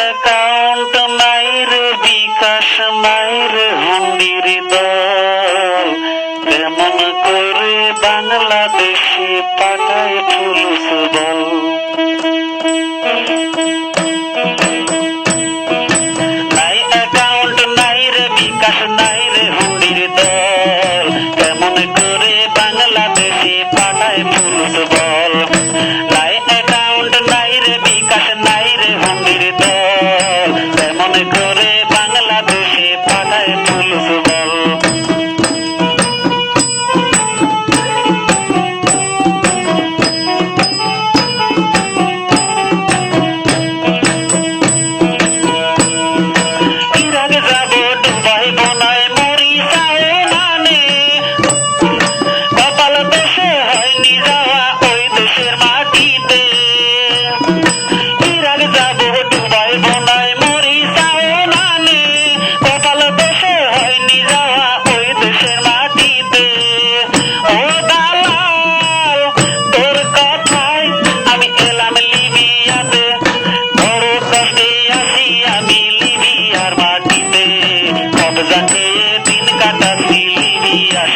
Account নাই রে বিকাশ নাই রে হুন্ডির দল, কেমন করে বাংলাদেশে পাঠায় ফুলুস বল। নাই অ্যাকাউন্ট নাই রে বিকাশ নাই রে হুন্ডির দল, কেমন করে বাংলাদেশে পাঠায় ফুলুস বল। নাই অ্যাকাউন্ট নাই রে বিকাশ নাই রে হুন্ডির দল, কেমন করে বাংলাদেশে পাঠায় ফুলুস বল।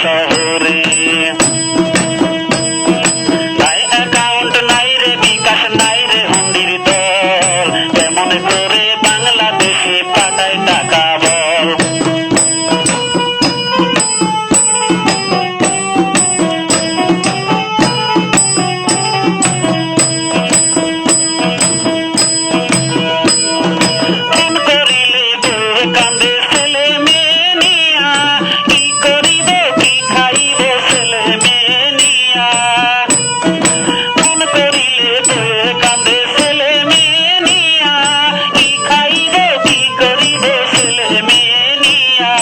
শহরে নাই অ্যাকাউন্ট নাই রে বিকাশ নাই রে হুন্ডির দল, কেমন করে বাংলাদেশে পাঠায় টাকা বল। মন করিলে বউ কান্দে ছেলে মেয়ে নিয়া, কি করিব কি খাইব ছেলে মেয়ে নিয়া। মন করিলে বউ কান্দে ছেলে মেয়ে নিয়া, কি খাইব কি করিব ছেলে মেয়ে নিয়া।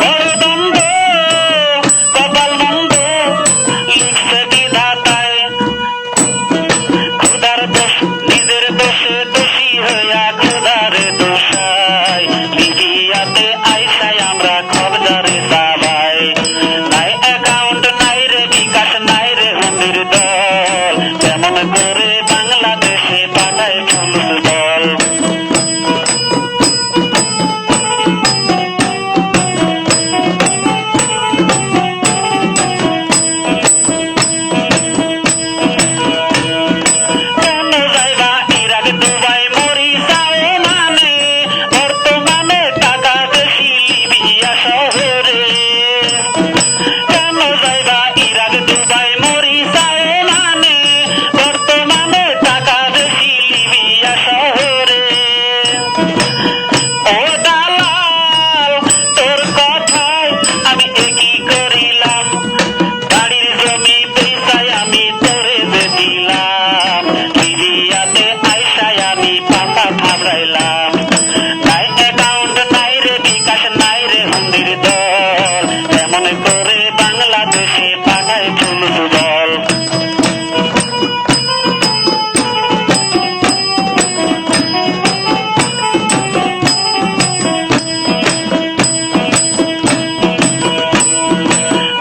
বড় দ্বন্দ্ব কপাল মন্দ লিখছে বিধাতায়, খুদার দোষ নিজের দোষে দোষী হইয়া খুদারে দোষায়, লিবিয়াতে আইসাই আমরা খবজারে চাবাই। নাই অ্যাকাউন্ট নাই রে বিকাশ নাই রে হুন্ডির দল, কেমন করে বাংলাদেশে পাঠায় ফুলুস বল। কেন যাইবা ইরাক দুবাই মরিসাও মানে, বর্তমানে টাকা বেশি লিবিয়া শহরে। কেন যাইবা ইরাক দুবাই মরিসাও মানে, বর্তমানে টাকা বেশি লিবিয়া শহরে। ও দালাল তোর কথায় আমি একই করিলাম, বাড়ির জমি বেচাই আমি তোরে যে দিলাম, লিবিয়াতে আইসাই আমি পাতা থাকাইলাম। নাই অ্যাকাউন্ট নাই রে বিকাশ নাই রে হুন্ডির দল, কেমন করে বাংলাদেশে পাঠায় ফুলুস বল।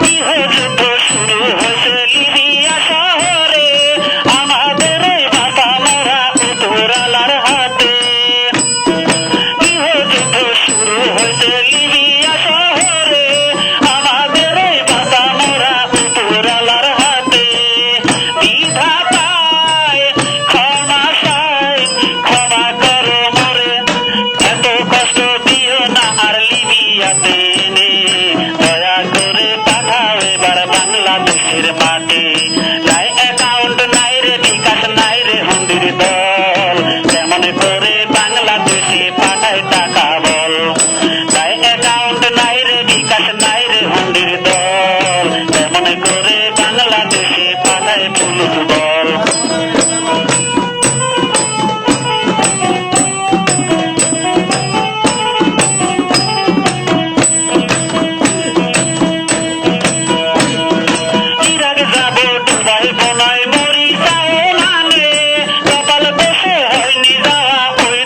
গৃহযুদ্ধ শুরু হয়েছে লিবিয়া শহরে, আমাদের এই মাথা মরা উত্তরালার হাতে। গৃহযুদ্ধ শুরু হয়েছে লিবিয়া শহরে, আমাদের এই মাথা মরা উত্তরালার হাতে। বিধাতায় ক্ষমা চাই, ক্ষমা করো মোরে, এত কষ্ট দিও না আর লিবিয়াতে এনে, দয়া করে পাঠাও এবার বাংলাদেশের মাঠে। নাই অ্যাকাউন্ট নাই রে বিকাশ নাই রে হুন্ডির দল, কেমন করে বাংলাদেশে পাঠায় টাকা বল। নাই অ্যাকাউন্ট নাই রে বিকাশ নাই রে হুন্ডির দল, কেমন করে বাংলাদেশে পাঠায় ফুলুস বল। ইরাক যাব ডুবাই বনাই মরিসাও মানে, কপাল দোষে হয়নি যাওয়া ওই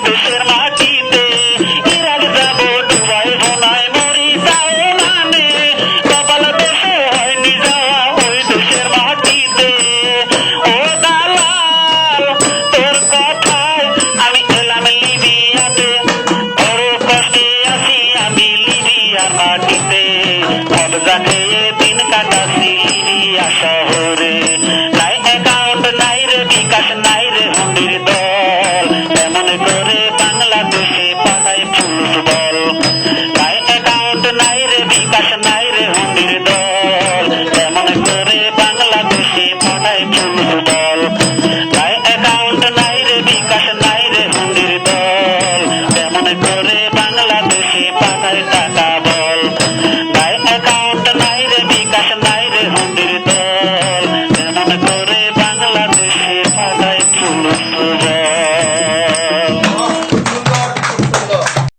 লিবিয়াতে